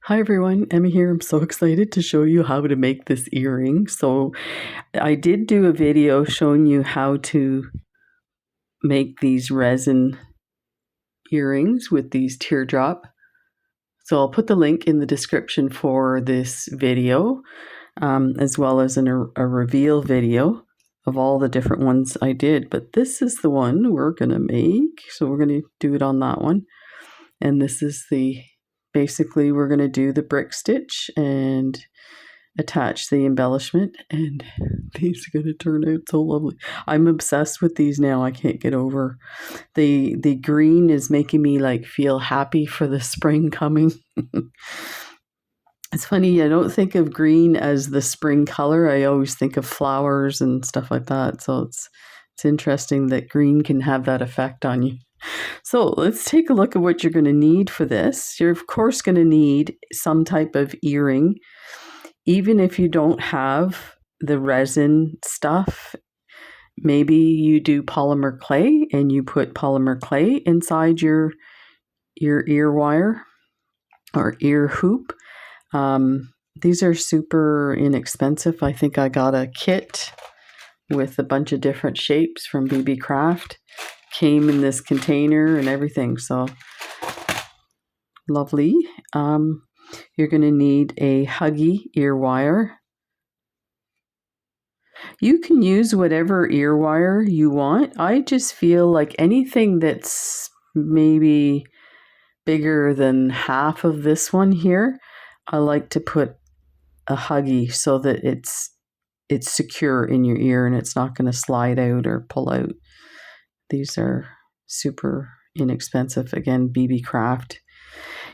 Hi everyone, Emma here. I'm so excited to show you how to make this earring. So I did do a video showing you how to make these resin earrings with these teardrop. So I'll put the link in the description for this video, as well as a reveal video of all the different ones I did. But this is the one we're going to make. So we're going to do it on that one. And this is basically we're going to do the brick stitch and attach the embellishment, and these are going to turn out so lovely. I'm obsessed with these now. I can't get over the green is making me like feel happy for the spring coming. It's funny, I don't think of green as the spring color. I always think of flowers and stuff like that. So it's interesting that green can have that effect on you. So let's take a look at what you're going to need for this. You're of course going to need some type of earring. Even if you don't have the resin stuff, maybe you do polymer clay and you put polymer clay inside your ear wire or ear hoop. These are super inexpensive. I think I got a kit with a bunch of different shapes from BB Craft. Came in this container and everything, so lovely. You're going to need a Huggy ear wire. You can use whatever ear wire you want. I just feel like anything that's maybe bigger than half of this one here, I like to put a Huggy so that it's secure in your ear and it's not going to slide out or pull out. These are super inexpensive. Again, BB Craft.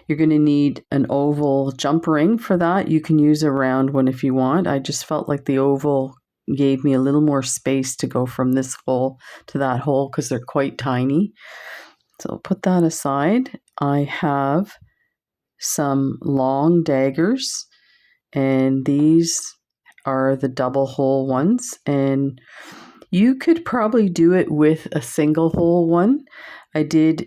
You're going to need an oval jump ring for that. You can use a round one if you want. I just felt like the oval gave me a little more space to go from this hole to that hole because they're quite tiny. So I'll put that aside. I have some long daggers, and these are the double hole ones, and you could probably do it with a single hole one. I did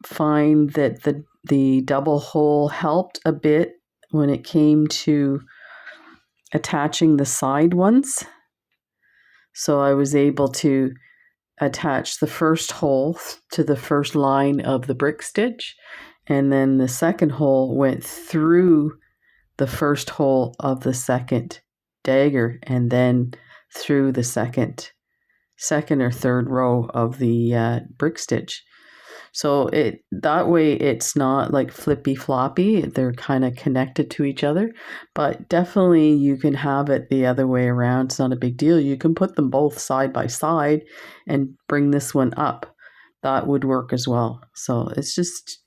find that the double hole helped a bit when it came to attaching the side ones. So I was able to attach the first hole to the first line of the brick stitch, and then the second hole went through the first hole of the second dagger and then through the second or third row of the brick stitch. So that way it's not like flippy floppy. They're kind of connected to each other, but definitely you can have it the other way around. It's not a big deal. You can put them both side by side and bring this one up. That would work as well. So it's just,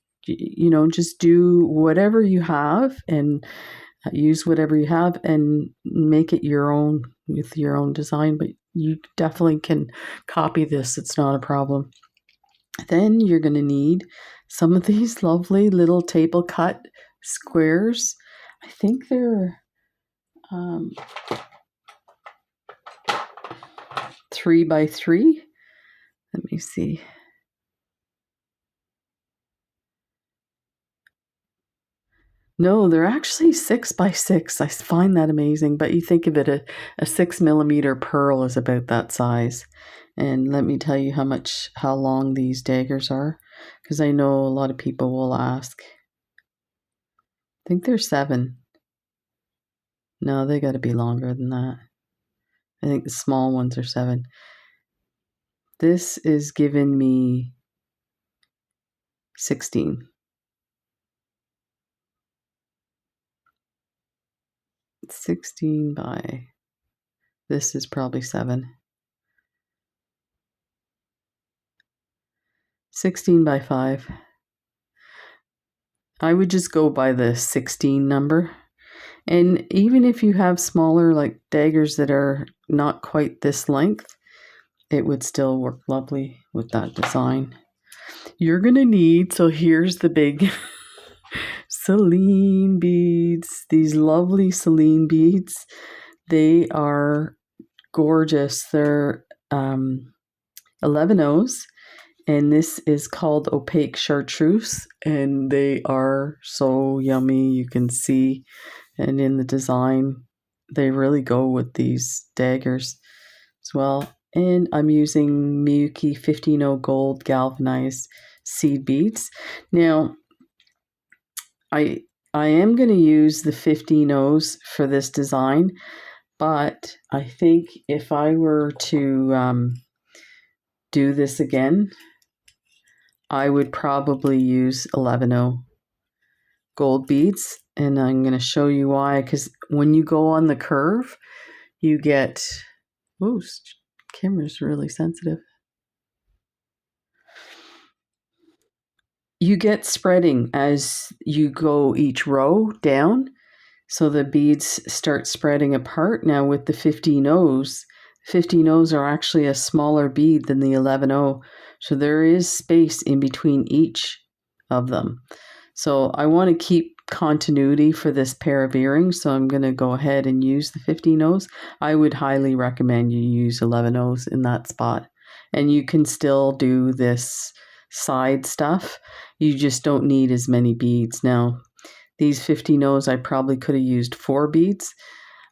just do whatever you have and use whatever you have and make it your own with your own design, but you definitely can copy this. It's not a problem. Then you're going to need some of these lovely little table cut squares. I think they're 3 by 3. Let me see. No, they're actually 6 by 6. I find that amazing, but you think of it, a 6mm pearl is about that size. And let me tell you how long these daggers are, because I know a lot of people will ask. I think they're 7. No, they got to be longer than that. I think the small ones are 7. This is giving me 16. It's 16 by, this is probably 7. 16 by 5. I would just go by the 16 number. And even if you have smaller like daggers that are not quite this length, it would still work lovely with that design. You're going to need, so here's the big Cylin beads. These lovely Cylin beads. They are gorgeous. They're 11 O's. And this is called opaque chartreuse, and they are so yummy. You can see, and in the design, they really go with these daggers as well. And I'm using Miyuki 15-0 gold galvanized seed beads. Now, I am going to use the 15-0s for this design, but I think if I were to do this again, I would probably use 11-0 gold beads, and I'm going to show you why. Because when you go on the curve, you get, ooh, camera's really sensitive. You get spreading as you go each row down, so the beads start spreading apart. Now with the 15-0s, 15-0s are actually a smaller bead than the 11-0, so there is space in between each of them. So I want to keep continuity for this pair of earrings, so I'm going to go ahead and use the 15-0s. I would highly recommend you use 11-0s in that spot. And you can still do this side stuff. You just don't need as many beads. Now, these 15-0s, I probably could have used 4 beads.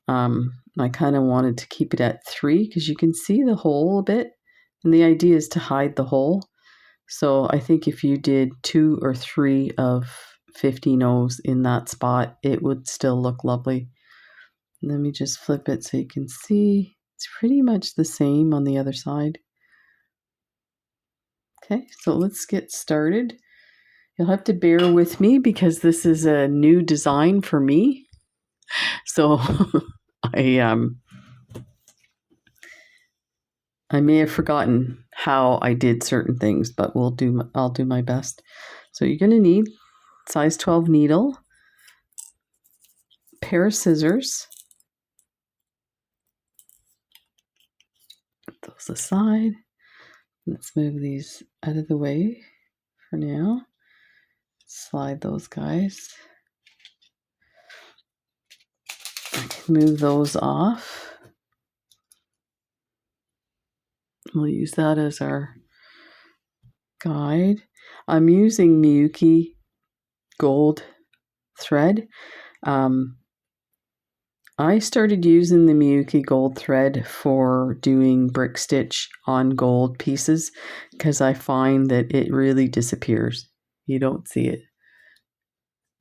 I kind of wanted to keep it at 3 because you can see the hole a bit. And the idea is to hide the hole. So I think if you did 2 or 3 of 15-0s in that spot, it would still look lovely. Let me just flip it so you can see. It's pretty much the same on the other side. Okay, so let's get started. You'll have to bear with me because this is a new design for me. So I may have forgotten how I did certain things, but I'll do my best. So you're going to need size 12 needle, pair of scissors, put those aside. Let's move these out of the way for now. Slide those guys. I can move those off. We'll use that as our guide. I'm using Miyuki gold thread. I started using the Miyuki gold thread for doing brick stitch on gold pieces because I find that it really disappears. You don't see it.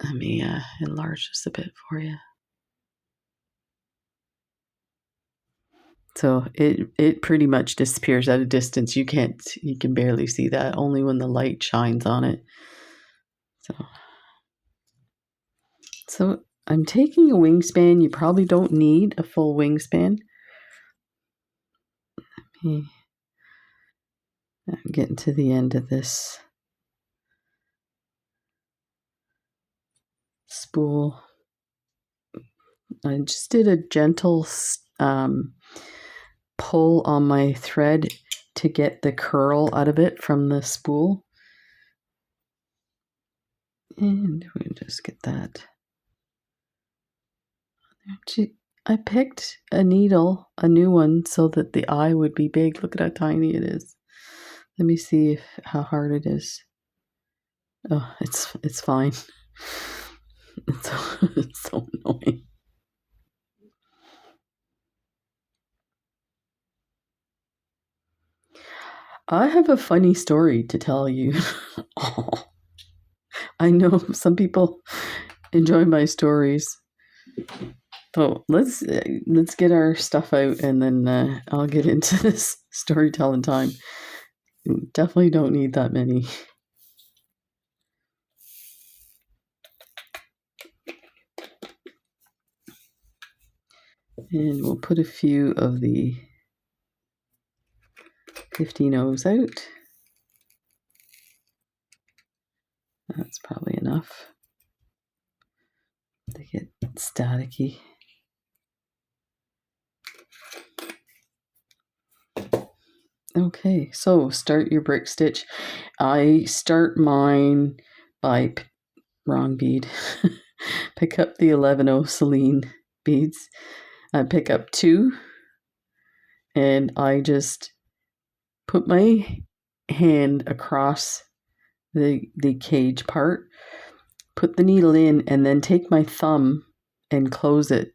Let me enlarge this a bit for you. So it pretty much disappears at a distance. You can barely see that, only when the light shines on it. So I'm taking a wingspan. You probably don't need a full wingspan. I'm getting to the end of this spool. I just did a gentle pull on my thread to get the curl out of it from the spool. And we'll just get that. I picked a needle, a new one, so that the eye would be big. Look at how tiny it is. Let me see how hard it is. Oh, it's fine. It's so annoying. I have a funny story to tell you. Oh, I know some people enjoy my stories. So let's get our stuff out, and then I'll get into this storytelling time. Definitely don't need that many. And we'll put a few of the 15-0s out. That's probably enough. They get staticky. Okay, so start your brick stitch. I start mine by wrong bead. Pick up the 11-0 Cylin beads. I pick up 2, and I just put my hand across the cage part, put the needle in, and then take my thumb and close it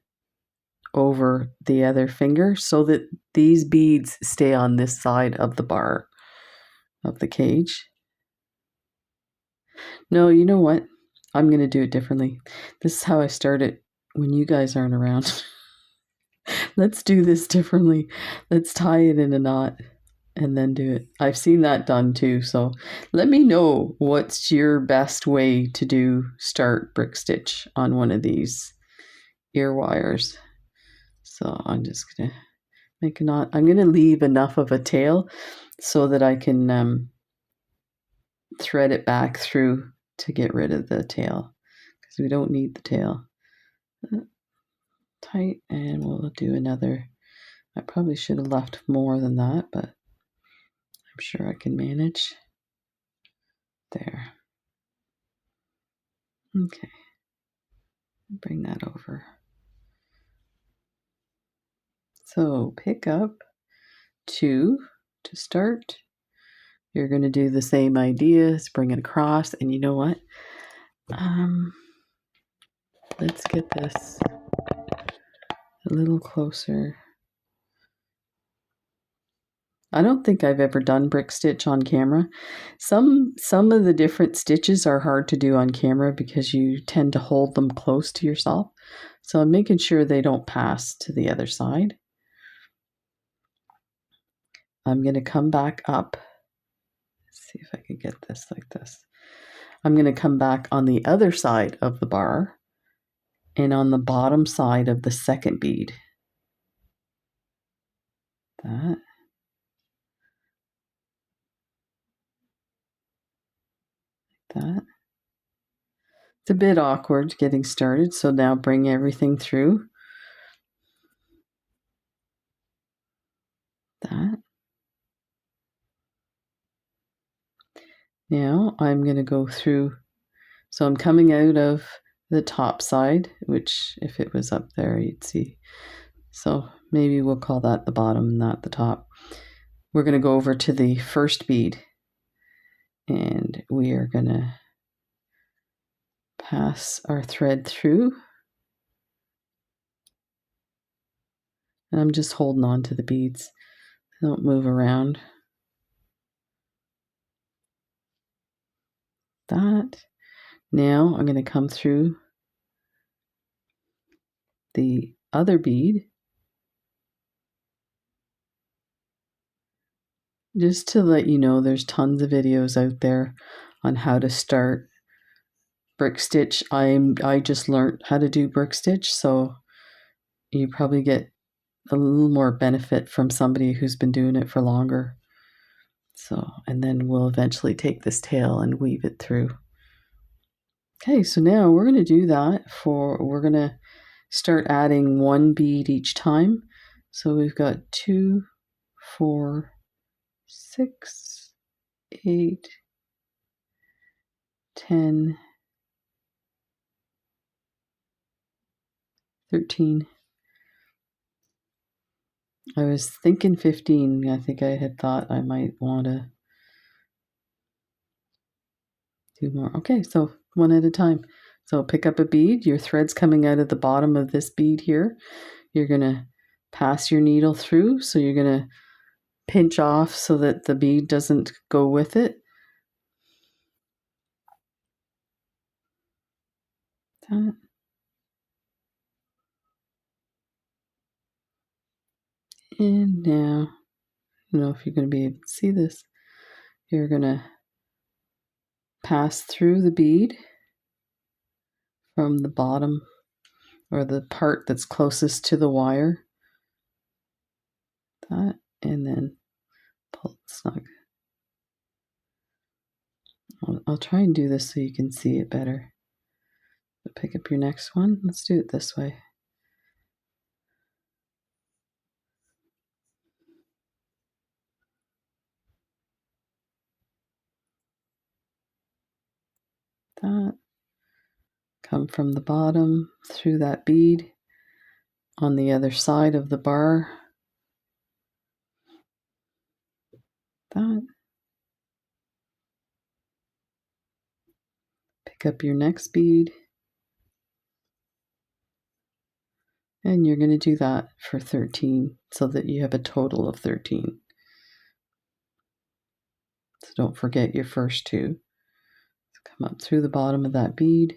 over the other finger so that these beads stay on this side of the bar of the cage. No, you know what? I'm going to do it differently. This is how I start it when you guys aren't around. Let's do this differently. Let's tie it in a knot and then do it. I've seen that done too. So let me know what's your best way to start brick stitch on one of these ear wires. So I'm just going to make a knot. I'm going to leave enough of a tail so that I can thread it back through to get rid of the tail, because we don't need the tail. Tight, and we'll do another. I probably should have left more than that, but I'm sure I can manage. There. Okay. Bring that over. So pick up 2 to start. You're going to do the same idea. Bring it across, and you know what? Let's get this a little closer. I don't think I've ever done brick stitch on camera. Some of the different stitches are hard to do on camera because you tend to hold them close to yourself. So I'm making sure they don't pass to the other side. I'm going to come back up. Let's see if I can get this like this. I'm going to come back on the other side of the bar and on the bottom side of the second bead. That. That. It's a bit awkward getting started, so now bring everything through. That. Now I'm going to go through, so I'm coming out of the top side, which if it was up there you'd see. So maybe we'll call that the bottom, not the top. We're going to go over to the first bead, and we are going to pass our thread through. And I'm just holding on to the beads. Don't move around. That. Now I'm going to come through the other bead, just to let you know there's tons of videos out there on how to start brick stitch. I just learned how to do brick stitch, so you probably get a little more benefit from somebody who's been doing it for longer. So, and then we'll eventually take this tail and weave it through. Okay, so now we're going to do that we're going to start adding 1 bead each time. So we've got 2, 4, 6, 8, 10, 13. I was thinking 15. I think I had thought I might want to do more. Okay, so 1 at a time. So pick up a bead. Your thread's coming out of the bottom of this bead here. You're going to pass your needle through. So you're going to pinch off so that the bead doesn't go with it. That. And now, I don't know if you're going to be able to see this. You're going to pass through the bead from the bottom, or the part that's closest to the wire. That, and then pull it snug. I'll try and do this so you can see it better. But pick up your next one. Let's do it this way. That. Come from the bottom through that bead on the other side of the bar. That. Pick up your next bead. And you're going to do that for 13 so that you have a total of 13. So don't forget your first two. Come up through the bottom of that bead.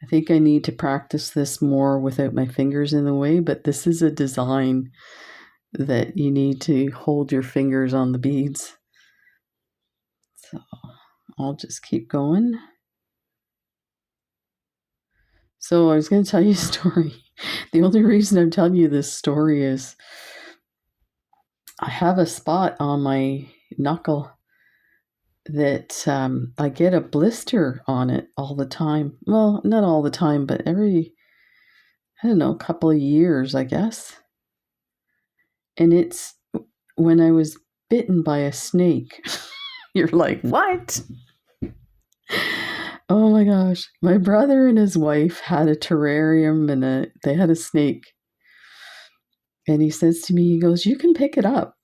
I think I need to practice this more without my fingers in the way, but this is a design that you need to hold your fingers on the beads. So I'll just keep going. So I was going to tell you a story. The only reason I'm telling you this story is I have a spot on my knuckle that I get a blister on it all the time. Well, not all the time, but every, I don't know, couple of years, I guess. And it's when I was bitten by a snake. You're like, what? Oh my gosh. My brother and his wife had a terrarium and they had a snake. And he says to me, he goes, you can pick it up.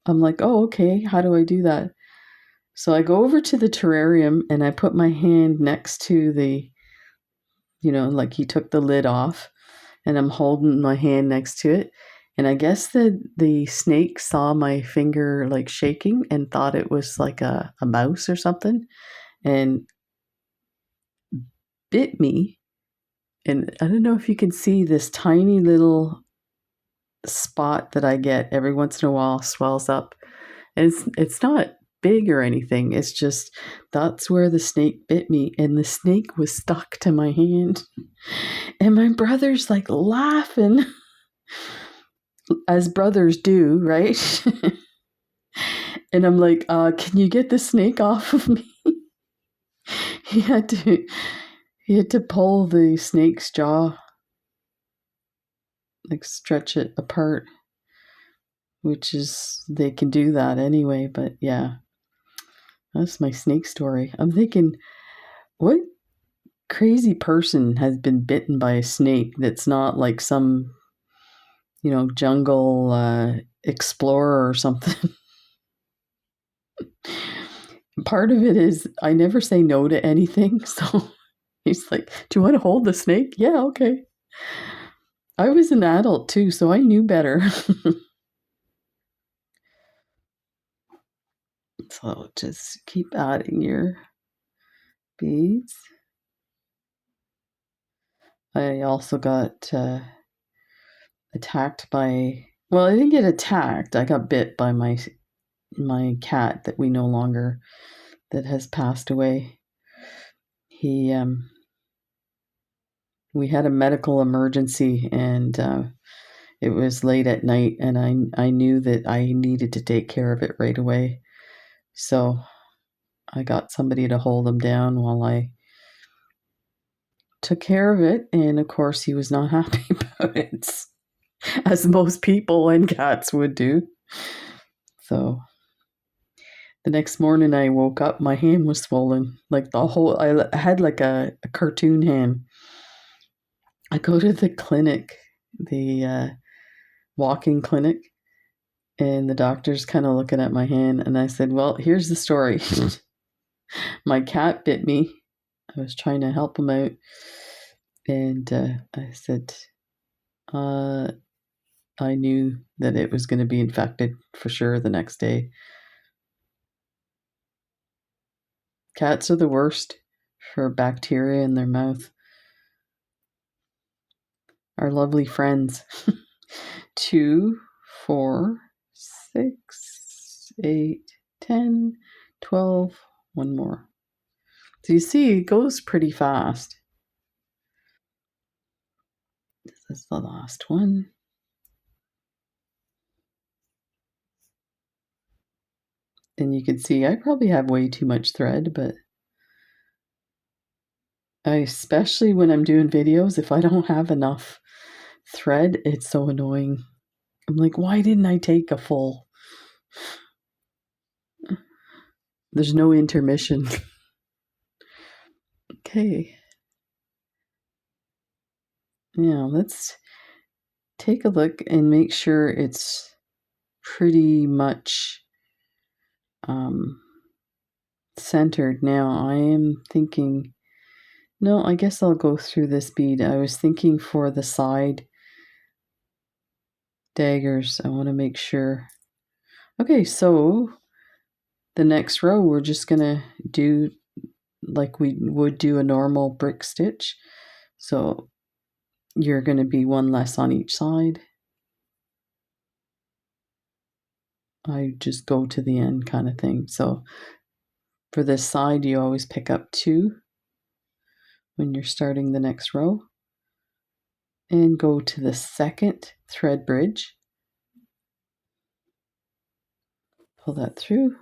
I'm like, oh, okay. How do I do that? So I go over to the terrarium and I put my hand next to the, like he took the lid off and I'm holding my hand next to it. And I guess the snake saw my finger like shaking and thought it was like a mouse or something and bit me. And I don't know if you can see this tiny little spot that I get every once in a while swells up. And it's not big or anything. It's just that's where the snake bit me and the snake was stuck to my hand. And my brother's like laughing as brothers do, right? And I'm like, can you get the snake off of me? He had to pull the snake's jaw, like stretch it apart, which is, they can do that anyway, but yeah. That's my snake story. I'm thinking, what crazy person has been bitten by a snake that's not like some, jungle explorer or something? Part of it is I never say no to anything. So he's like, do you want to hold the snake? Yeah, okay. I was an adult too, so I knew better. So just keep adding your beads. I also got attacked by, well, I didn't get attacked. I got bit by my cat that that has passed away. We had a medical emergency and it was late at night and I knew that I needed to take care of it right away. So I got somebody to hold him down while I took care of it. And of course he was not happy about it, as most people and cats would do. So the next morning I woke up, my hand was swollen. Like I had like a cartoon hand. I go to the clinic, the walking clinic, and the doctor's kind of looking at my hand. And I said, well, here's the story. My cat bit me. I was trying to help him out. And I said, I knew that it was going to be infected for sure the next day. Cats are the worst for bacteria in their mouth. Our lovely friends. 2, 4, 6, 8, 10, 12, one more. So you see, it goes pretty fast. This is the last one. And you can see I probably have way too much thread, but especially when I'm doing videos, if I don't have enough thread, it's so annoying. I'm like, why didn't I take a full? There's no intermission. Okay. Now let's take a look and make sure it's pretty much centered. Now I am thinking, no, I guess I'll go through this bead. I was thinking for the side daggers, I want to make sure. Okay, so the next row we're just gonna do like we would do a normal brick stitch. So you're going to be one less on each side. I just go to the end kind of thing. So for this side, you always pick up 2 when you're starting the next row, and go to the second thread bridge. Pull that through.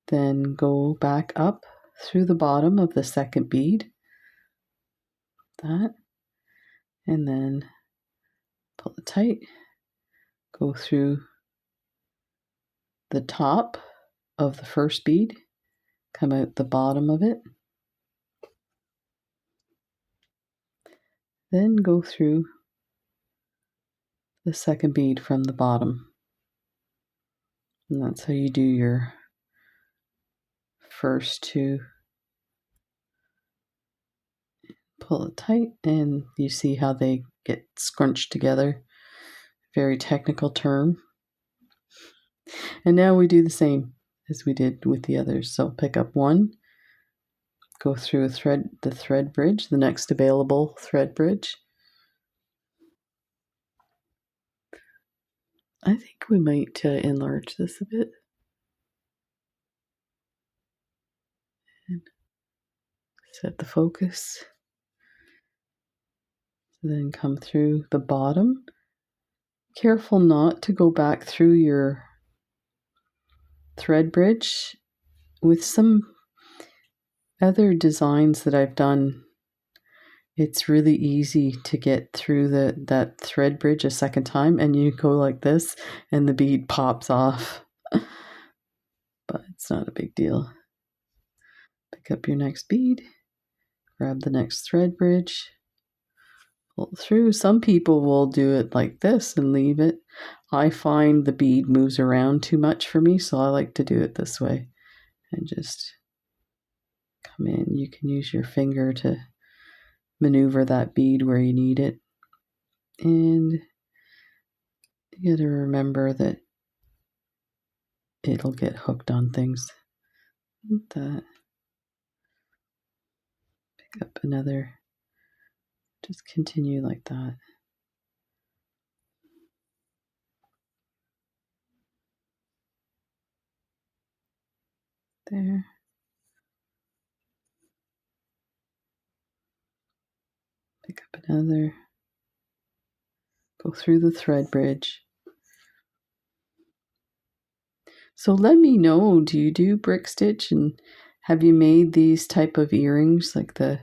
Then go back up through the bottom of the second bead. That. And then pull it tight. Go through the top of the first bead. Come out the bottom of it. Then go through the second bead from the bottom. And that's how you do your first 2. Pull it tight, and you see how they get scrunched together. Very technical term. And now we do the same as we did with the others. So pick up 1, go through the thread bridge, the next available thread bridge. I think we might enlarge this a bit. And set the focus. Then come through the bottom. Careful not to go back through your thread bridge. With some other designs that I've done, it's really easy to get through that thread bridge a second time, and you go like this and the bead pops off. But it's not a big deal. Pick up your next bead, grab the next thread bridge, pull through. Some people will do it like this and leave it. I find the bead moves around too much for me, so I like to do it this way and just come in. You can use your finger to maneuver that bead where you need it. And you gotta remember that it'll get hooked on things. That. Pick up another. Just continue like that. There. Pick up another. Go through the thread bridge. So let me know, do you do brick stitch, and have you made these type of earrings, like the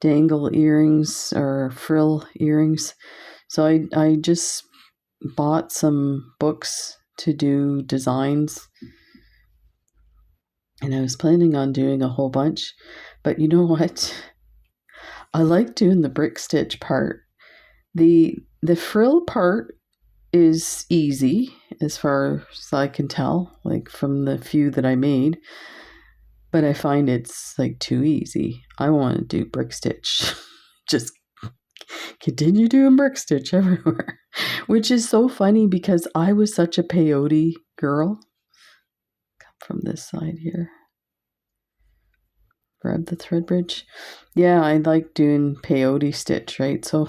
dangle earrings or frill earrings? So I just bought some books to do designs, and I was planning on doing a whole bunch, but you know what? I like doing the brick stitch part. The frill part is easy as far as I can tell, like from the few that I made, but I find it's like too easy. I want to do brick stitch. Just continue doing brick stitch everywhere, which is so funny because I was such a peyote girl. Come from this side here. Grab the thread bridge. Yeah, I like doing peyote stitch, right? So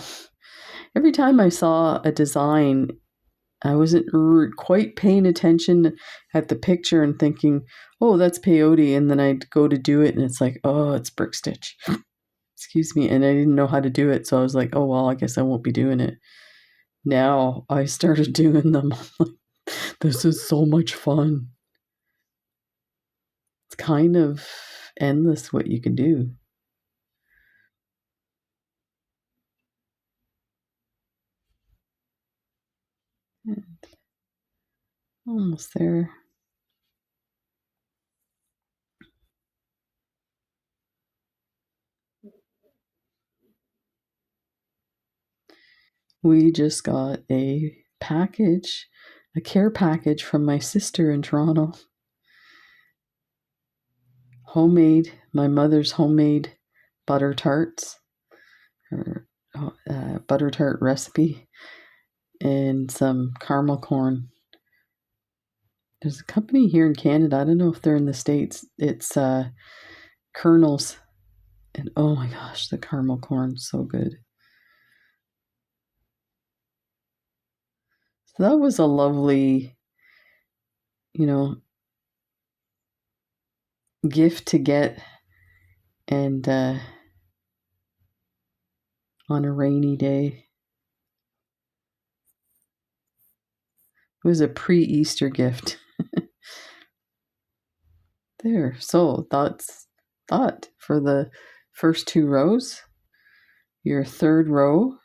every time I saw a design, I wasn't quite paying attention at the picture and thinking, oh, that's peyote. And then I'd go to do it and it's like, oh, it's brick stitch. Excuse me. And I didn't know how to do it. So I was like, oh, well, I guess I won't be doing it. Now I started doing them. This is so much fun. It's kind of endless what you can do. And almost there. We just got a package, a care package from my sister in Toronto. Homemade, my mother's homemade butter tarts, her butter tart recipe, and some caramel corn. There's a company here in Canada, I don't know if they're in the States, it's Kernels, and oh my gosh, the caramel corn, so good. So that was a lovely, gift to get, and on a rainy day. It was a pre-Easter gift. There. So thought for the first 2 rows. Your third row.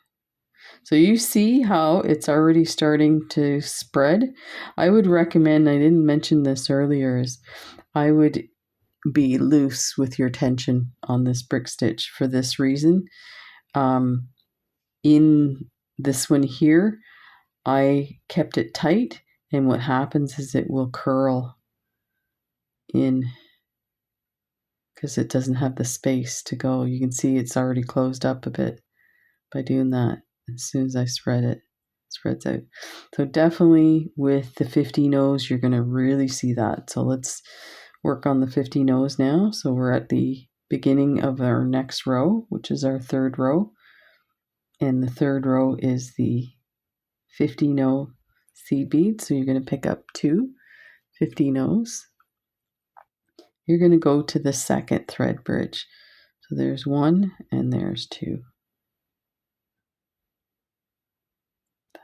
So you see how it's already starting to spread. I would recommend, I didn't mention this earlier, is I would be loose with your tension on this brick stitch for this reason. In this one here, I kept it tight, and what happens is it will curl in because it doesn't have the space to go. You can see it's already closed up a bit by doing that. As soon as I spread it, it spreads out. So definitely with the 50 nose, you're going to really see that. So let's work on the 50 nose now. So we're at the beginning of our next row, which is our third row. And the third row is the 50 no seed bead. So you're going to pick up 2 50 nose. You're going to go to the second thread bridge. So there's 1 and there's 2.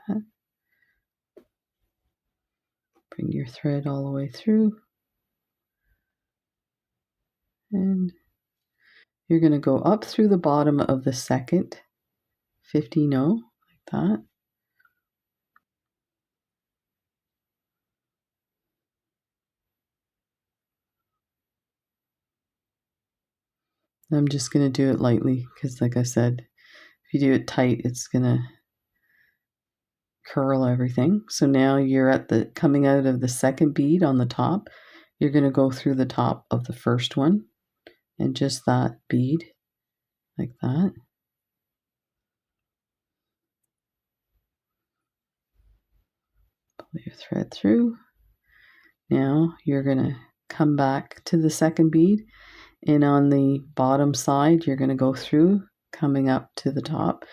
That. Bring your thread all the way through. And you're going to go up through the bottom of the second 50 no, like that. I'm just going to do it lightly because, like I said, if you do it tight, it's going to curl everything. So now you're at the coming out of the second bead on the top. You're going to go through the top of the first one and just that bead like that. Pull your thread through. Now you're going to come back to the second bead, and on the bottom side you're going to go through, coming up to the top.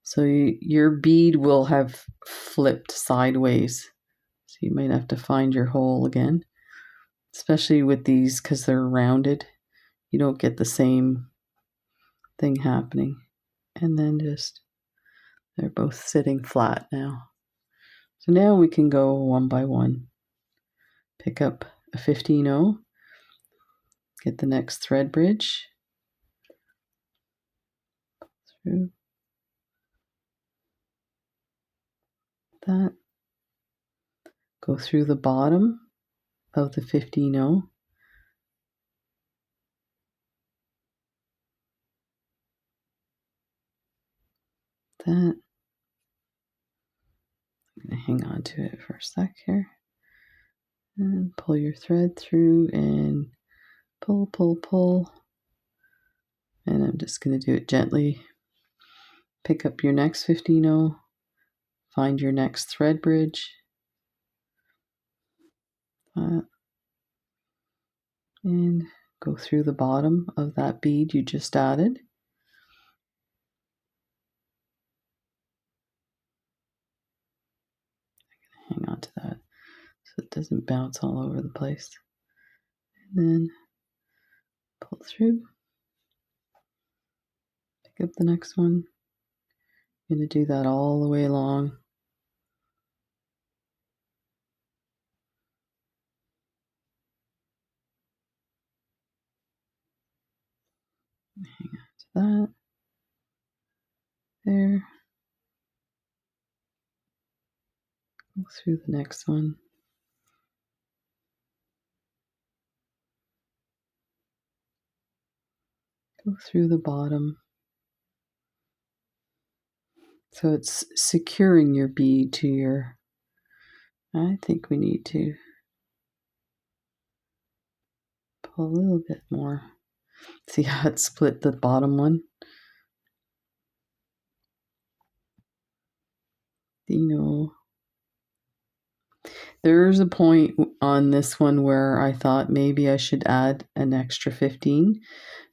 So your bead will have flipped sideways, so you might have to find your hole again, especially with these because they're rounded. You don't get the same thing happening. And then just they're both sitting flat now. So now we can go one by one. Pick up a 15-0, get the next thread bridge through that, go through the bottom of the 15-0, that. I'm going to hang on to it for a sec here. And pull your thread through and pull, pull, pull. And I'm just going to do it gently. Pick up your next 15-0, find your next thread bridge, and go through the bottom of that bead you just added. Hang on to that so it doesn't bounce all over the place. And then pull through. Pick up the next one. I'm going to do that all the way along. Hang on to that. There. Go through the next one. Go through the bottom. So it's securing your bead to your I think we need to pull a little bit more. See how it split the bottom one? You know, there's a point on this one where I thought maybe I should add an extra 15.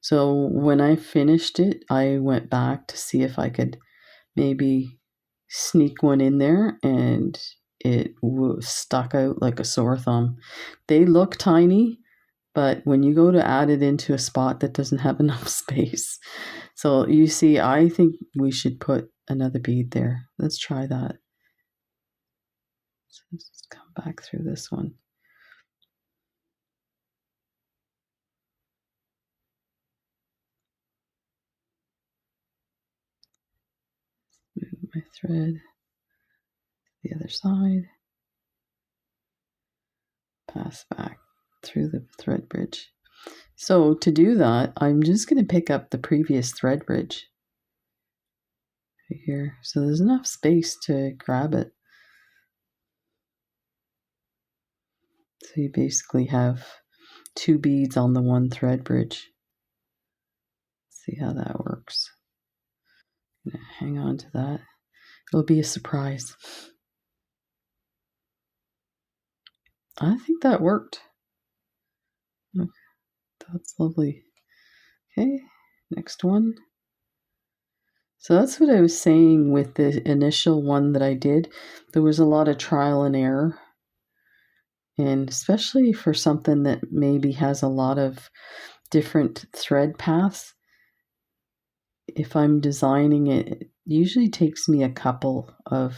So when I finished it, I went back to see if I could maybe sneak one in there, and it stuck out like a sore thumb. They look tiny, but when you go to add it into a spot that doesn't have enough space. So you see, I think we should put another bead there. Let's try that. So let's come back through this one. Move my thread to the other side. Pass back through the thread bridge. So to do that, I'm just going to pick up the previous thread bridge right here. So there's enough space to grab it. So you basically have 2 beads on the one thread bridge. Let's see how that works. I'm gonna hang on to that. It'll be a surprise. I think that worked. That's lovely. Okay, next one. So that's what I was saying with the initial one that I did. There was a lot of trial and error. And especially for something that maybe has a lot of different thread paths, if I'm designing it, it usually takes me a couple of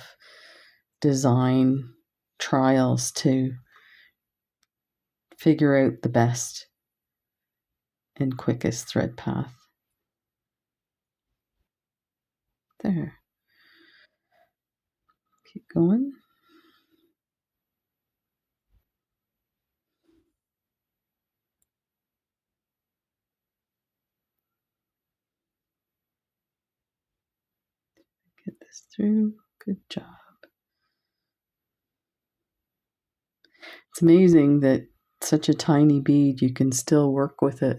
design trials to figure out the best and quickest thread path. There. Keep going. Get this through. Good job. It's amazing that such a tiny bead, you can still work with it.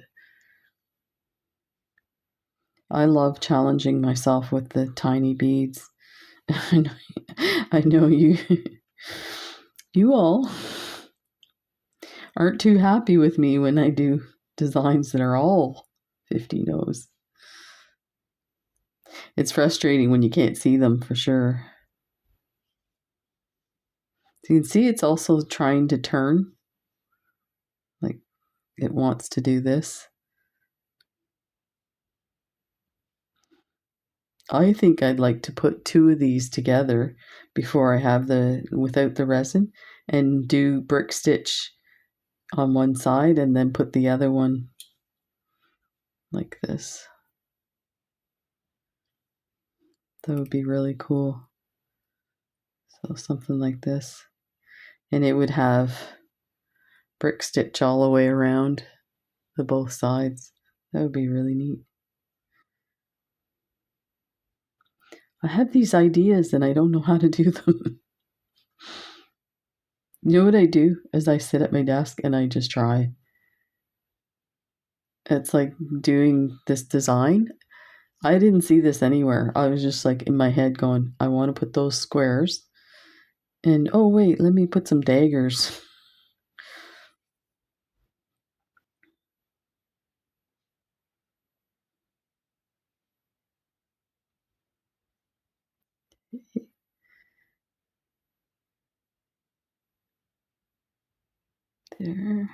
I love challenging myself with the tiny beads. I know you you all aren't too happy with me when I do designs that are all 50 O's. It's frustrating when you can't see them for sure. So you can see it's also trying to turn. Like it wants to do this. I think I'd like to put 2 of these together before I have without the resin, and do brick stitch on one side and then put the other one like this. That would be really cool. So something like this. And it would have brick stitch all the way around the both sides. That would be really neat. I have these ideas and I don't know how to do them. You know what I do is I sit at my desk and I just try. It's like doing this design. I didn't see this anywhere. I was just like in my head going, I want to put those squares. And oh wait, let me put some daggers. There.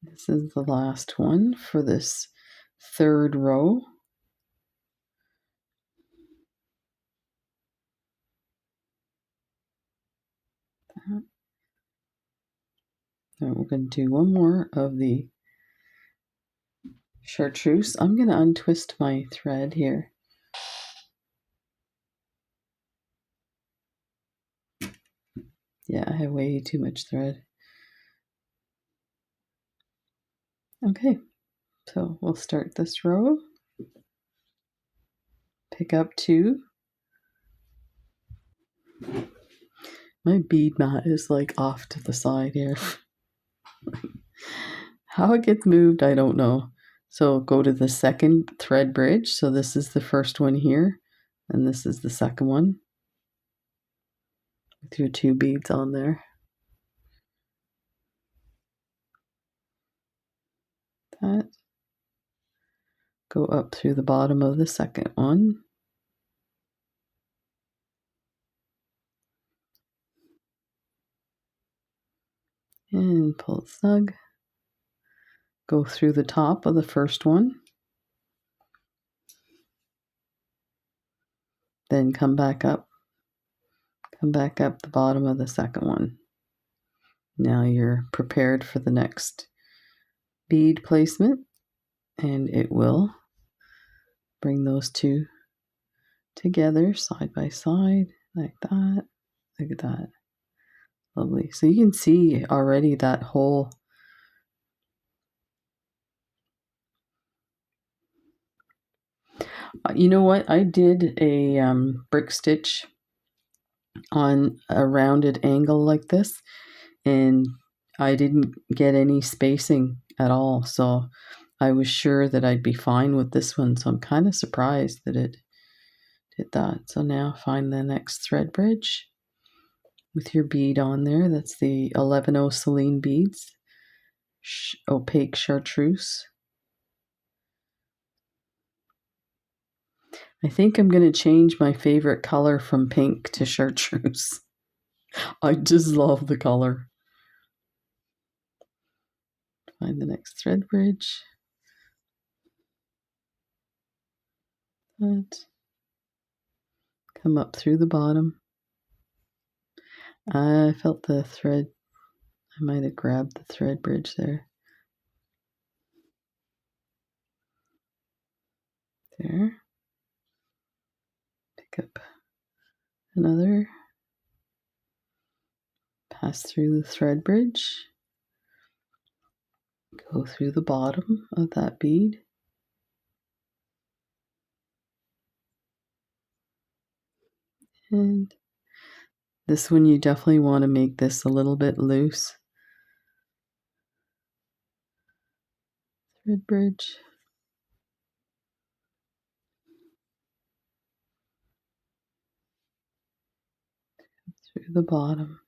This is the last one for this 3rd row. Now we're going to do one more of the chartreuse. I'm going to untwist my thread here. Yeah, I have way too much thread. Okay, so we'll start this row. Pick up 2. My bead mat is like off to the side here. How it gets moved, I don't know. So go to the second thread bridge. So this is the first one here, and this is the second one with your 2 beads on there. That. Go up through the bottom of the second one. And pull it snug. Go through the top of the first one. Then come back up. Come back up the bottom of the second one. Now you're prepared for the next bead placement, and it will bring those 2 together side by side like that. Look at that. Lovely. So you can see already that whole you know what? I did a brick stitch on a rounded angle like this, and I didn't get any spacing at all. So I was sure that I'd be fine with this one. So I'm kind of surprised that it did that. So now find the next thread bridge with your bead on there. That's the 11/0 Cylin beads, opaque chartreuse. I think I'm going to change my favorite color from pink to chartreuse. I just love the color. Find the next thread bridge. That. Come up through the bottom. I felt the thread. I might have grabbed the thread bridge there. There. Pick up another. Pass through the thread bridge. Go through the bottom of that bead. And this one, you definitely want to make this a little bit loose. Thread bridge. Through the bottom.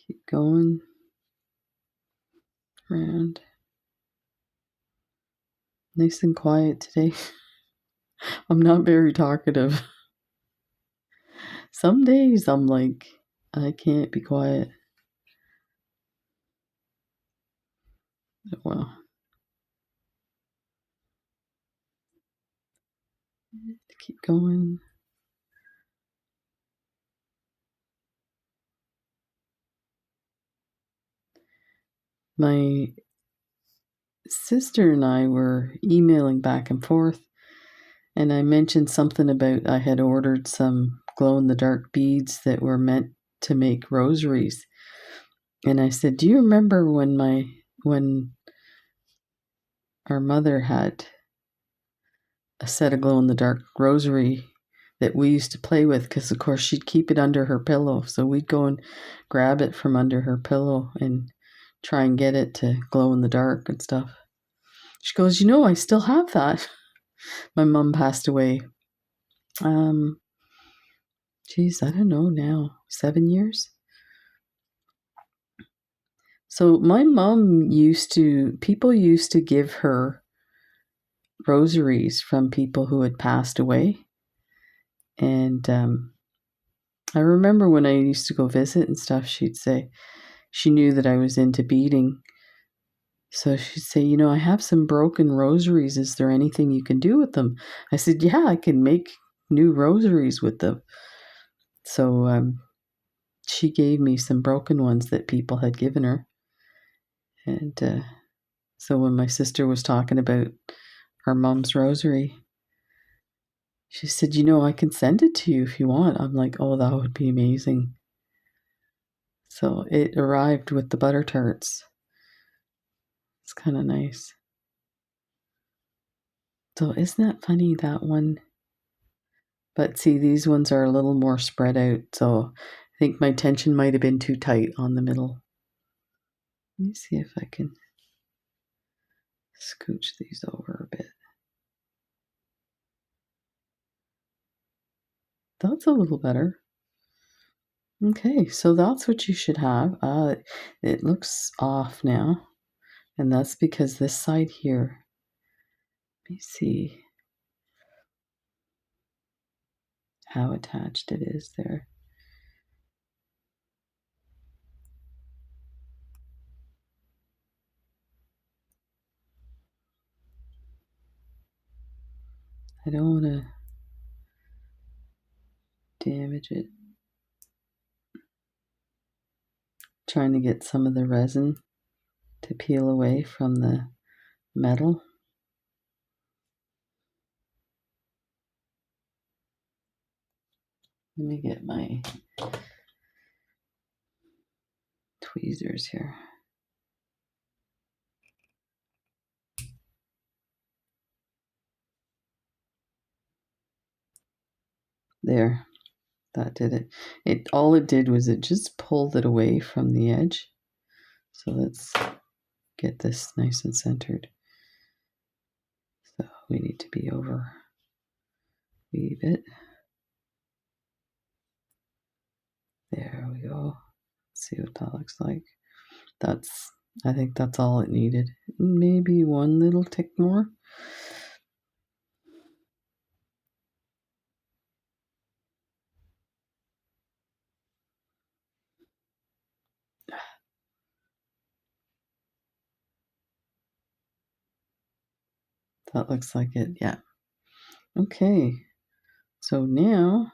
Keep going around. Nice and quiet today. I'm not very talkative. Some days I'm like, I can't be quiet. Well, keep going. My sister and I were emailing back and forth, and I mentioned something about I had ordered some glow-in-the-dark beads that were meant to make rosaries. And I said, do you remember when our mother had a set of glow-in-the-dark rosary that we used to play with? Because, of course, she'd keep it under her pillow. So we'd go and grab it from under her pillow and try and get it to glow in the dark and stuff. She goes, I still have that. My mom passed away. Geez, I don't know now, 7 years. So my mom people used to give her rosaries from people who had passed away. And I remember when I used to go visit and stuff, she'd say, she knew that I was into beading. So she'd say, I have some broken rosaries. Is there anything you can do with them? I said, yeah, I can make new rosaries with them. So she gave me some broken ones that people had given her. And so when my sister was talking about her mom's rosary, She said, you know, I can send it to you if you want. I'm like, oh, that would be amazing. So it arrived with the butter tarts. It's kind of nice. So isn't that funny, that one? But see, these ones are a little more spread out. So I think my tension might have been too tight on the middle. Let me see if I can scooch these over a bit. That's a little better. Okay, so that's what you should have. It looks off now, and that's because this side here, let me see how attached it is there. I don't want to damage it. Trying to get some of the resin to peel away from the metal. Let me get my tweezers here. There, that did it. All it did was it just pulled it away from the edge. So let's get this nice and centered. So we need to be over weave it. There we go. Let's see what that looks like. I think that's all it needed. Maybe one little tick more. That looks like it, yeah. Okay, so now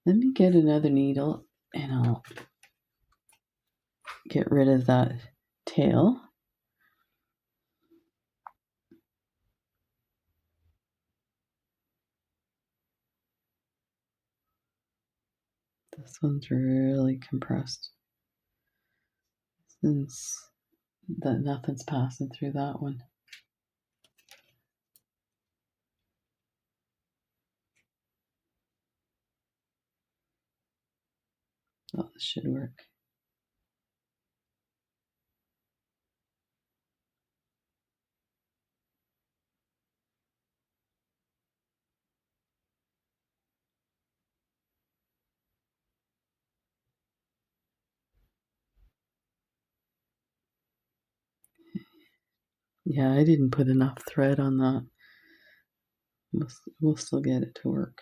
let me get another needle and I'll get rid of that tail. This one's really compressed since that nothing's passing through that one. Oh, this should work. Yeah, I didn't put enough thread on that. We'll still get it to work.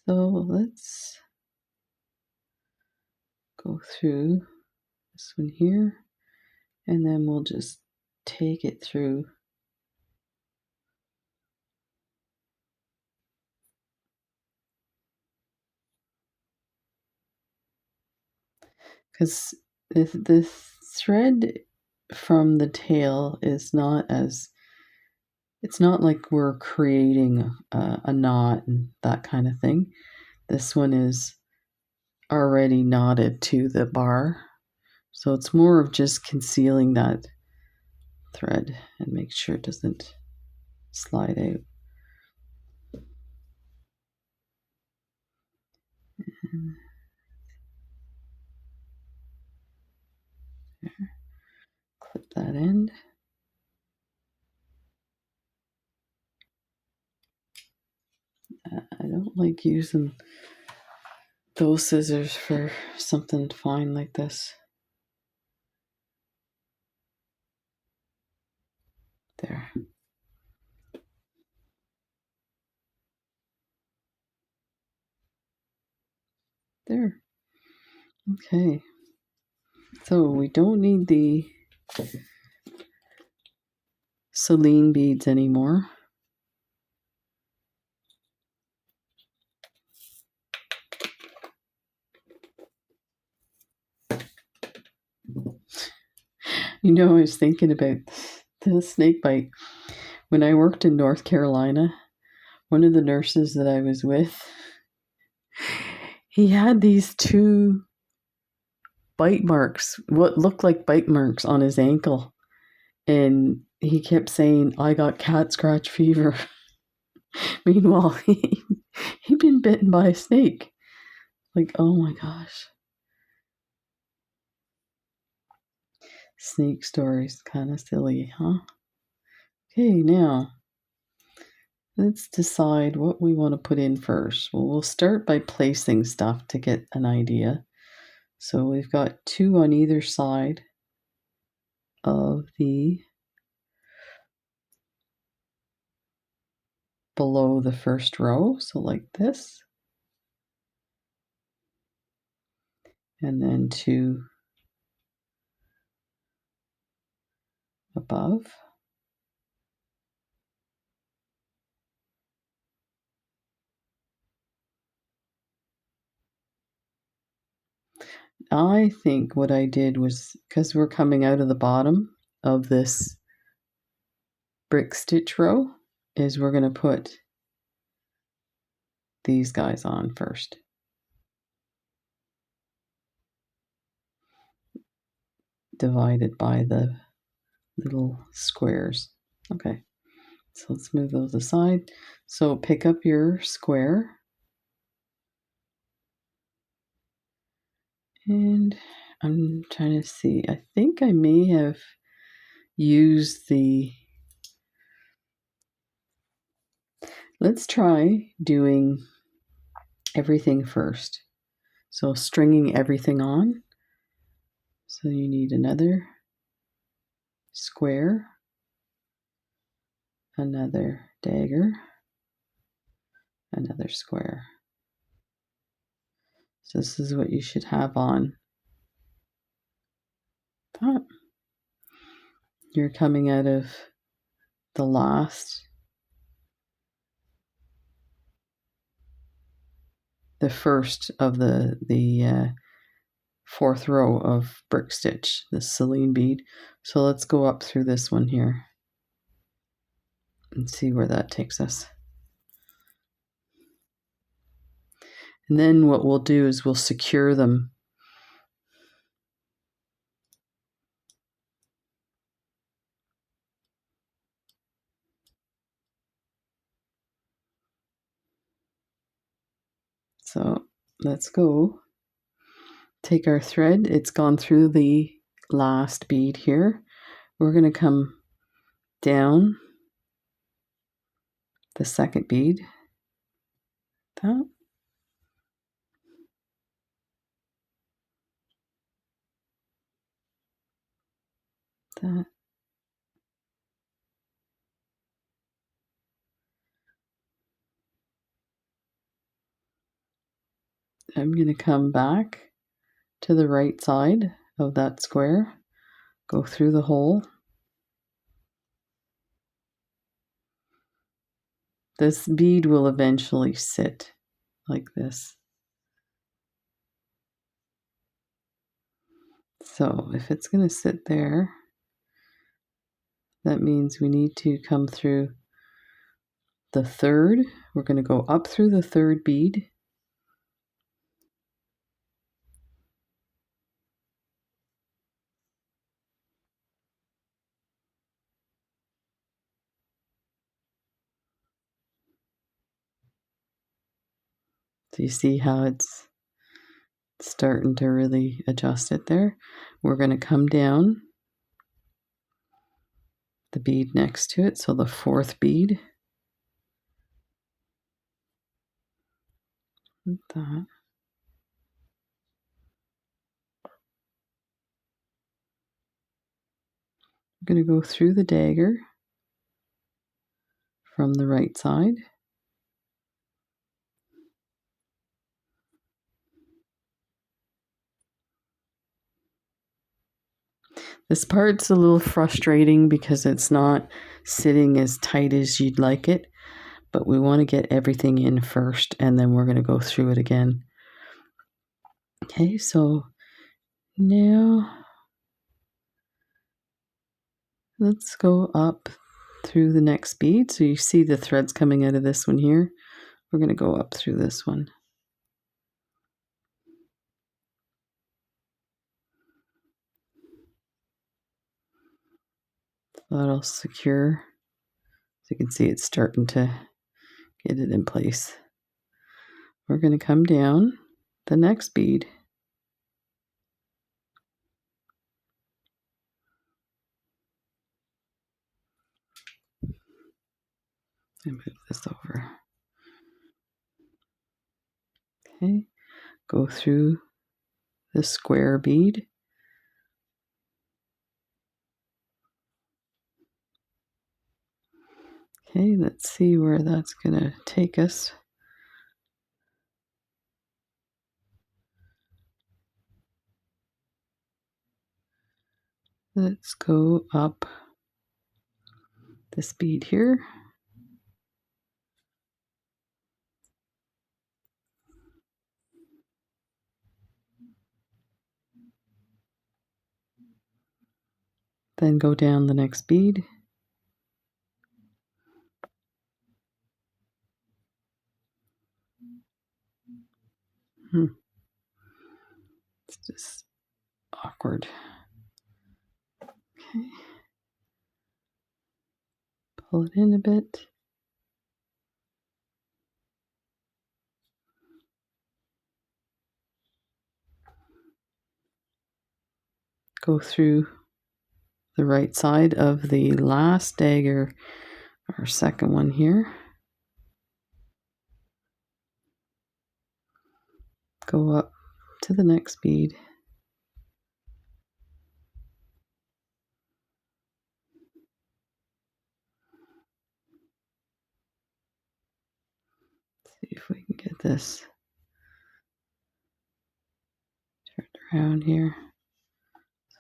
So let's go through this one here, and then we'll just take it through. Because the thread from the tail is not as, it's not like we're creating a knot and that kind of thing. This one is already knotted to the bar, so it's more of just concealing that thread and make sure it doesn't slide out. Clip that end. I don't like using those scissors for something fine like this. There. There. Okay. So we don't need the Cylin beads anymore. You know, I was thinking about the snake bite. When I worked in North Carolina, one of the nurses that I was with, he had these 2 bite marks, what looked like bite marks on his ankle. And he kept saying, I got cat scratch fever. Meanwhile, he'd been bitten by a snake. Like, oh my gosh. Snake stories, kind of silly, huh? Okay, now let's decide what we want to put in first. Well, we'll start by placing stuff to get an idea. So we've got 2 on either side of the below the first row, so like this, and then 2 above. I think what I did was, because we're coming out of the bottom of this brick stitch row, is we're going to put these guys on first. Divided by the little squares. Okay, so let's move those aside. So pick up your square. And I'm trying to see, I think I may have used the, let's try doing everything first. So stringing everything on. So you need another square, another dagger, another square. So this is what you should have on top. You're coming out of the first of the 4th row of brick stitch, the Cylin bead. So let's go up through this one here and see where that takes us. And then what we'll do is we'll secure them. So let's go take our thread. It's gone through the last bead here. We're going to come down the 2nd bead. That. That. I'm going to come back to the right side of that square, go through the hole. This bead will eventually sit like this. So if it's going to sit there, that means we need to come through the 3rd. We're going to go up through the 3rd bead. So you see how it's starting to really adjust it there. We're going to come down the bead next to it, so the 4th bead. Like that. I'm going to go through the dagger from the right side. This part's a little frustrating because it's not sitting as tight as you'd like it, but we want to get everything in first and then we're going to go through it again. Okay, so now let's go up through the next bead. So you see the threads coming out of this one here. We're going to go up through this one. That'll secure. So you can see it's starting to get it in place. We're going to come down the next bead. And move this over. Okay, go through the square bead. Okay, let's see where that's going to take us. Let's go up this bead here. Then go down the next bead. It's just awkward. Okay. Pull it in a bit. Go through the right side of the last dagger, our second one here. Go up to the next bead. See if we can get this turned around here.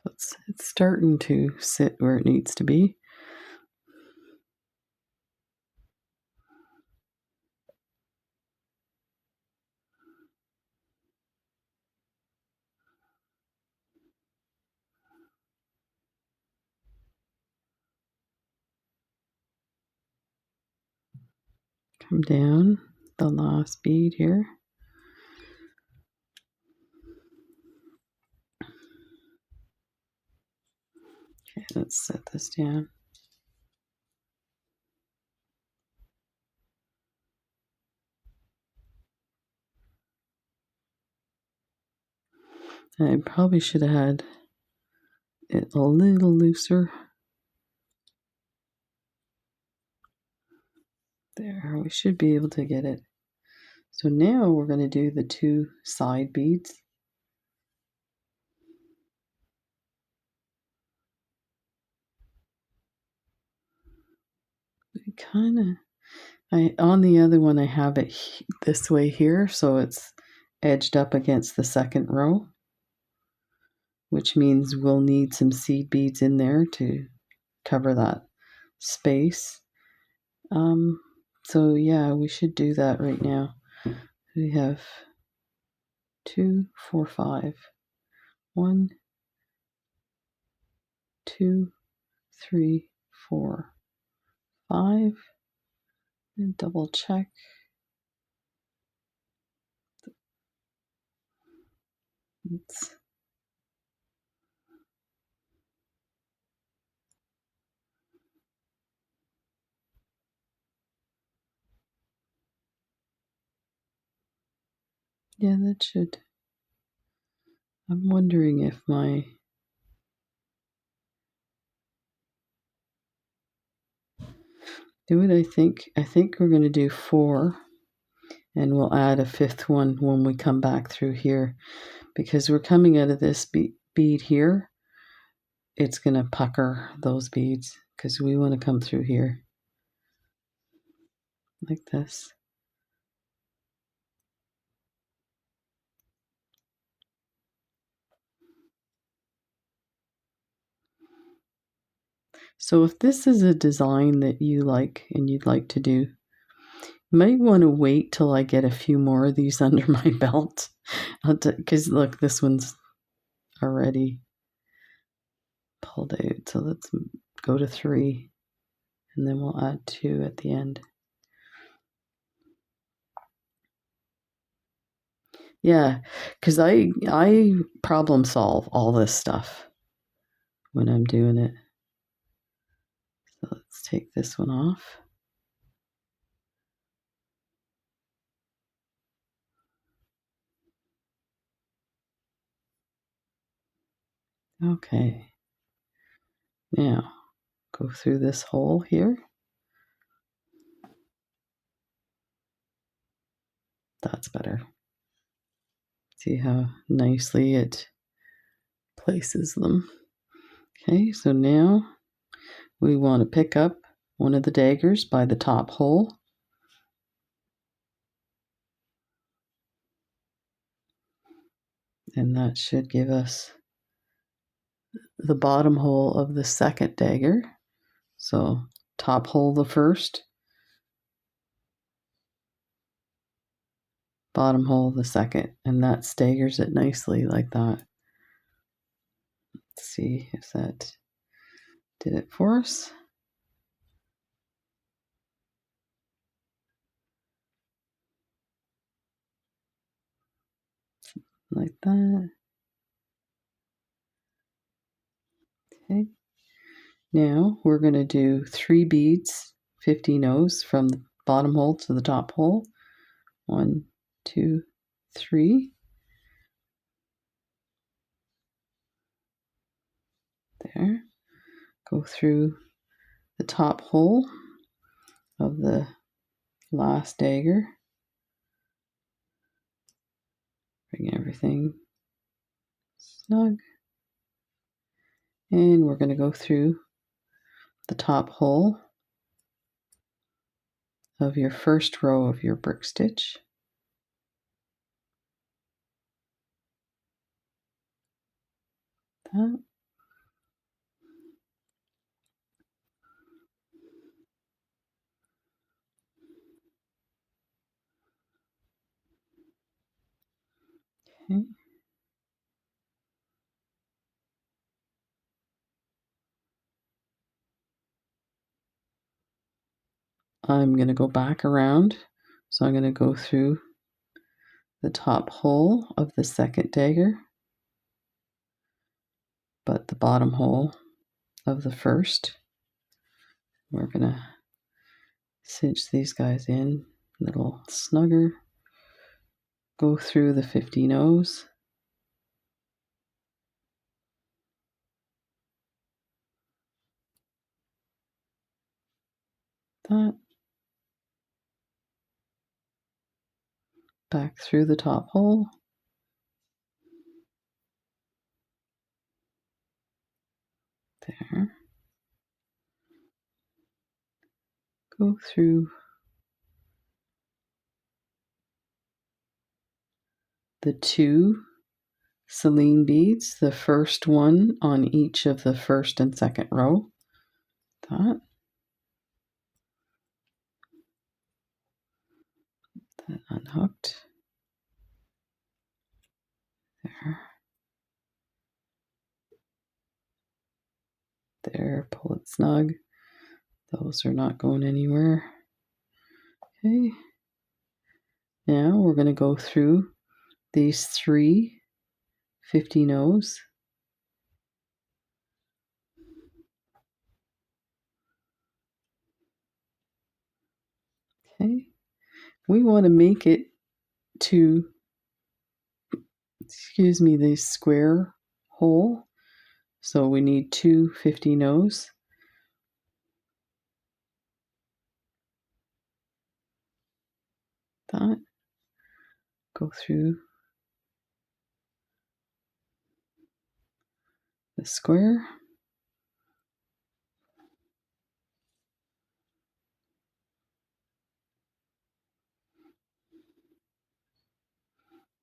So it's starting to sit where it needs to be. Come down the last bead here. Okay, let's set this down. I probably should have had it a little looser. There, we should be able to get it. So now we're going to do the two side beads. On the other one I have it this way here, so it's edged up against the second row, which means we'll need some seed beads in there to cover that space. So yeah, we should do that right now. We have 2, 4, 5. 1, 2, 3, 4, 5. And double check. Oops. Yeah, that should. I'm wondering if my do it. I think we're going to do 4, and we'll add a 5th one when we come back through here, because we're coming out of this bead here. It's going to pucker those beads because we want to come through here like this. So if this is a design that you like and you'd like to do, you might want to wait till I get a few more of these under my belt. Because look, this one's already pulled out. So let's go to 3. and then we'll add 2 at the end. Yeah, because I problem solve all this stuff when I'm doing it. So let's take this one off. Okay. Now, go through this hole here. That's better. See how nicely it places them. Okay, so now we want to pick up one of the daggers by the top hole. And that should give us the bottom hole of the second dagger. So top hole the first, bottom hole the second, and that staggers it nicely like that. Let's see if that did it for us. Like that. Okay. Now we're going to do 3 beads, 50 no's from the bottom hole to the top hole. 1, 2, 3. There. Go through the top hole of the last dagger. Bring everything snug. And we're going to go through the top hole of your first row of your brick stitch. That. Okay. I'm going to go back around. So I'm going to go through the top hole of the second dagger, but the bottom hole of the first. We're going to cinch these guys in a little snugger. Go through the 50 no's. That. Back through the top hole. There. Go through the 2 Cylin beads, the first one on each of the first and second row. That unhooked. There. There, pull it snug. Those are not going anywhere. Okay. Now we're going to go through these 3 50 no's. Okay. We want to make it to, the square hole. So we need 2 50 no's. That. Go through the square.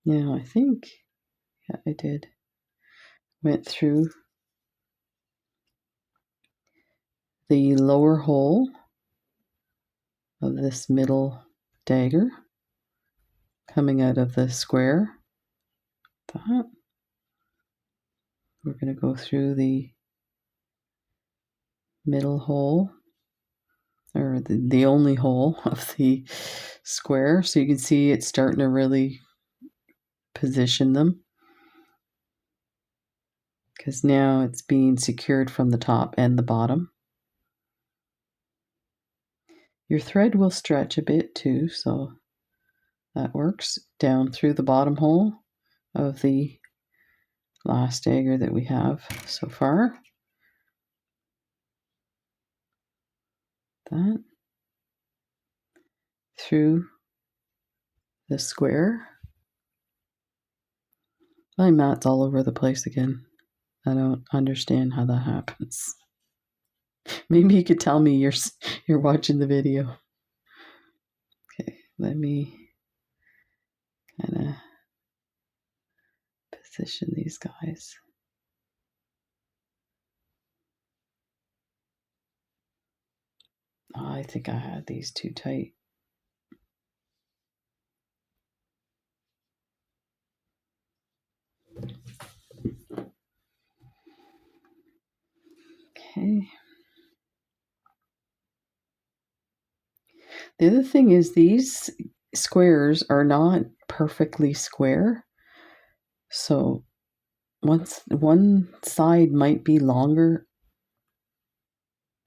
Now I think, yeah, I did. Went through the lower hole of this middle dagger coming out of the square. That. We're going to go through the middle hole or the only hole of the square. So you can see it's starting to really position them, because now it's being secured from the top and the bottom. Your thread will stretch a bit too, so that works. Down through the bottom hole of the last dagger that we have so far. That through the square. My mat's all over the place again. I don't understand how that happens. Maybe you could tell me you're watching the video. Okay, let me kind of position these guys. Oh, I think I had these too tight. Okay. The other thing is these squares are not perfectly square. So one side might be longer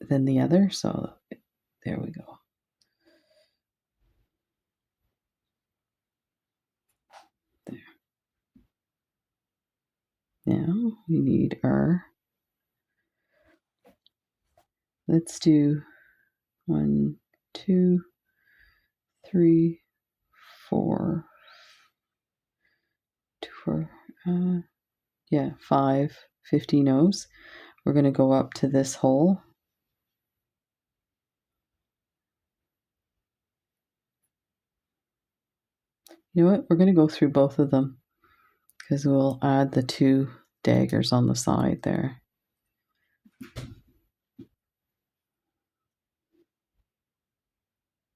than the other. So there we go. There. Now we need our, let's do 1, 2, 3, 4, 5 50 O's. We're going to go up to this hole. You know what? We're going to go through both of them, because we'll add the 2 daggers on the side there.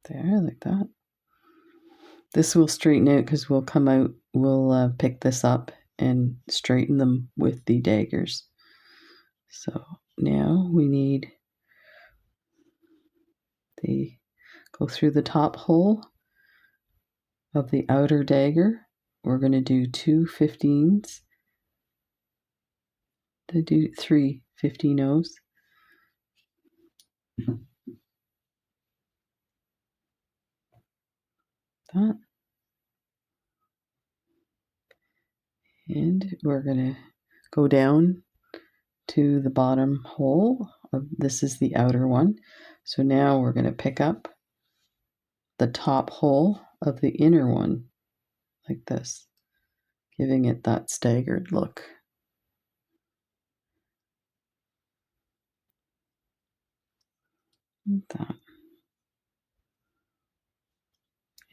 There, like that. This will straighten out, because we'll come out, we'll pick this up and straighten them with the daggers. So now we need go through the top hole of the outer dagger. We're going to do 2 15s to do 3 15 O's. That. And we're going to go down to the bottom hole. This is the outer one. So now we're going to pick up the top hole of the inner one, like this, giving it that staggered look. Like that.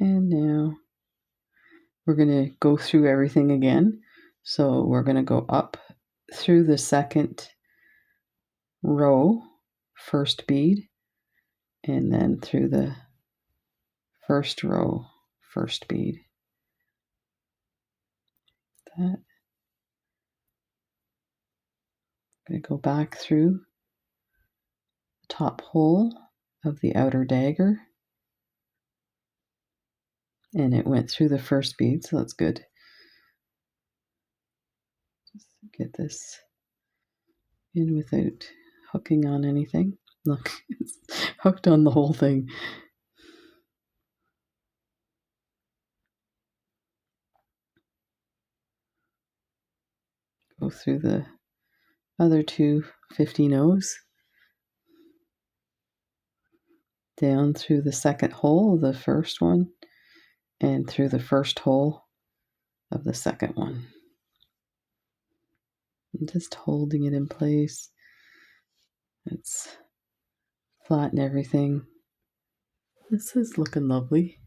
And now we're going to go through everything again. So we're going to go up through the second row, first bead, and then through the first row, first bead. That. I'm going to go back through the top hole of the outer dagger, and it went through the first bead, so that's good. Just get this in without hooking on anything. Look, it's hooked on the whole thing. Go through the other 2 15 O's. Down through the second hole of the first one, and through the first hole of the second one. I'm just holding it in place. Let's flatten everything. This is looking lovely.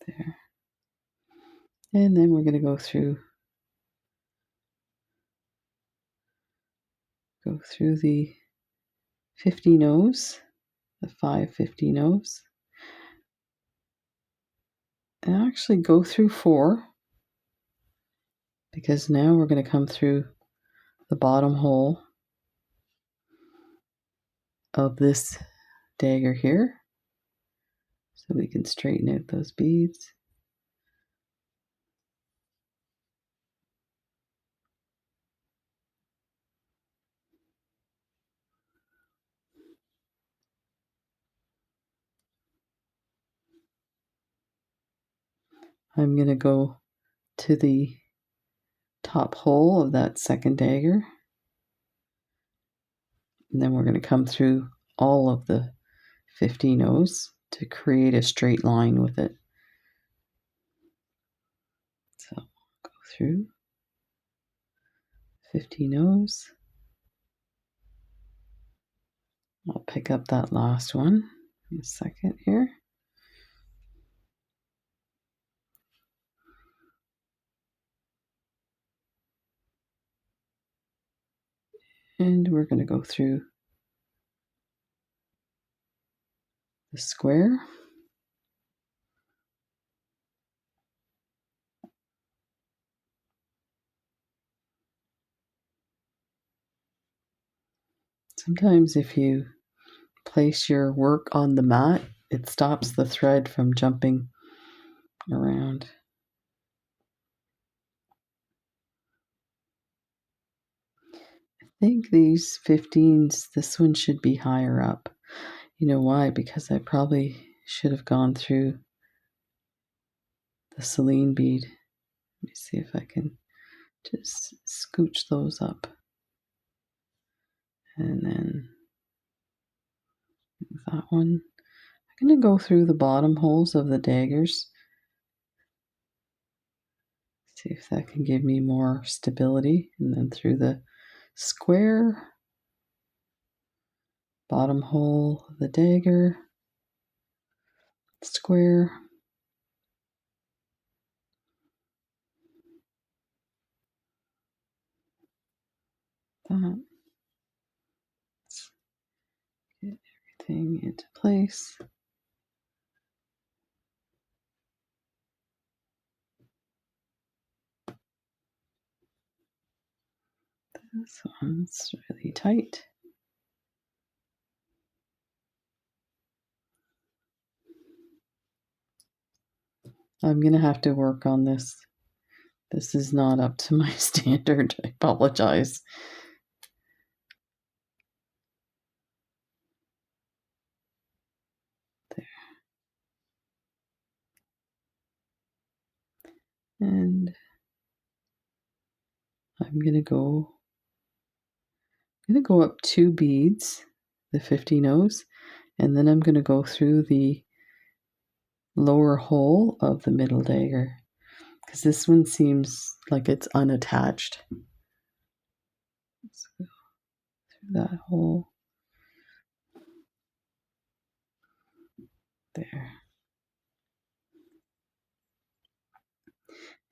There. And then we're going to go through the 15 O's, the 5 15 O's. And actually go through 4, because now we're going to come through the bottom hole of this dagger here so we can straighten out those beads. I'm going to go to the top hole of that second dagger, and then we're going to come through all of the 15 O's to create a straight line with it. So go through 15 O's. I'll pick up that last one in a second here. And we're going to go through the square. Sometimes if you place your work on the mat, it stops the thread from jumping around. I think these 15s, this one should be higher up. You know why? Because I probably should have gone through the Cylin bead. Let me see if I can just scooch those up. And then that one. I'm going to go through the bottom holes of the daggers. See if that can give me more stability. And then through the square, bottom hole of the dagger, square, that. Let's get everything into place. This one's really tight. I'm going to have to work on this. This is not up to my standard. I apologize. There. And I'm going to go up 2 beads, the 15 O's, and then I'm going to go through the lower hole of the middle dagger because this one seems like it's unattached. Let's go through that hole there,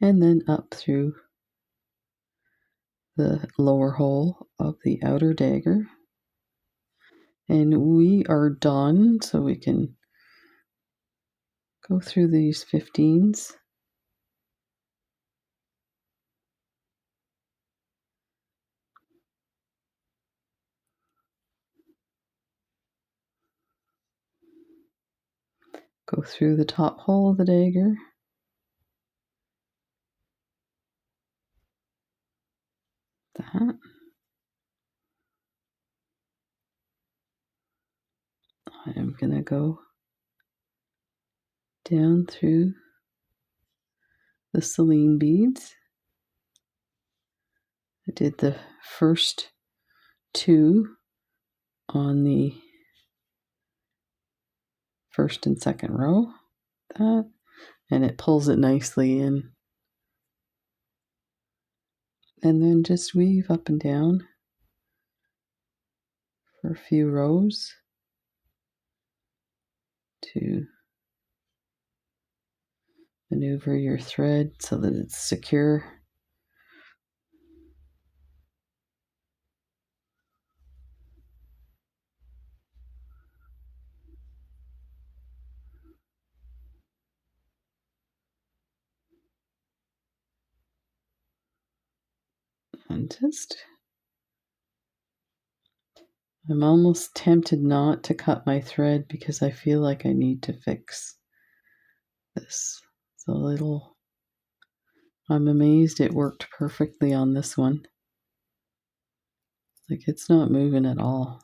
and then up through the lower hole of the outer dagger, and we are done. So we can go through these 15s. Go through the top hole of the dagger. That. I am going to go down through the Cylin beads. I did the first 2 on the first and second row. That. And it pulls it nicely in. And then just weave up and down for a few rows to maneuver your thread so that it's secure. And just I'm almost tempted not to cut my thread because I feel like I need to fix this. It's a little... I'm amazed it worked perfectly on this one. Like, it's not moving at all.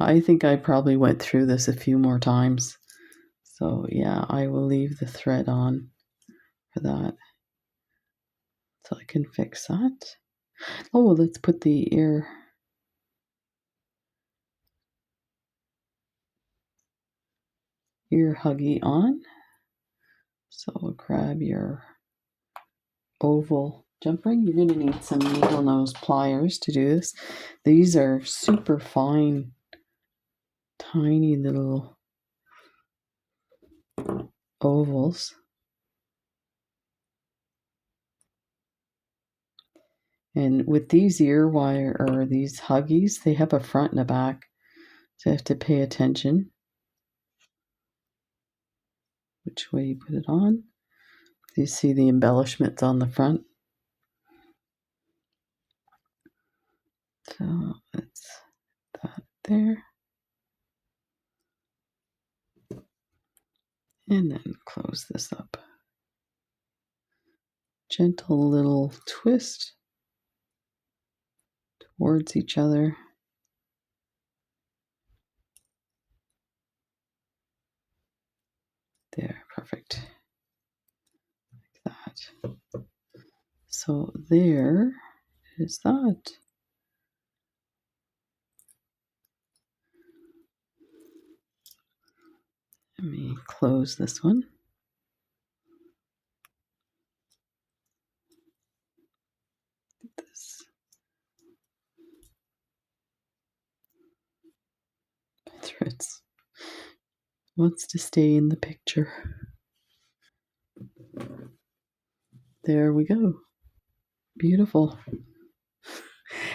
I think I probably went through this a few more times. So yeah, I will leave the thread on for that. So I can fix that. Oh, let's put the ear huggy on. So grab your oval jump ring. You're going to need some needle nose pliers to do this. These are super fine, tiny little ovals. And with these ear wire or these huggies, they have a front and a back. So you have to pay attention which way you put it on. You see the embellishments on the front. So that's that there. And then close this up. Gentle little twist towards each other. There, perfect. Like that. So there is that. Let me close this one. This threads wants to stay in the picture. There we go. Beautiful.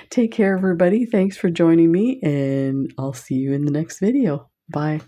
Take care, everybody. Thanks for joining me, and I'll see you in the next video. Bye.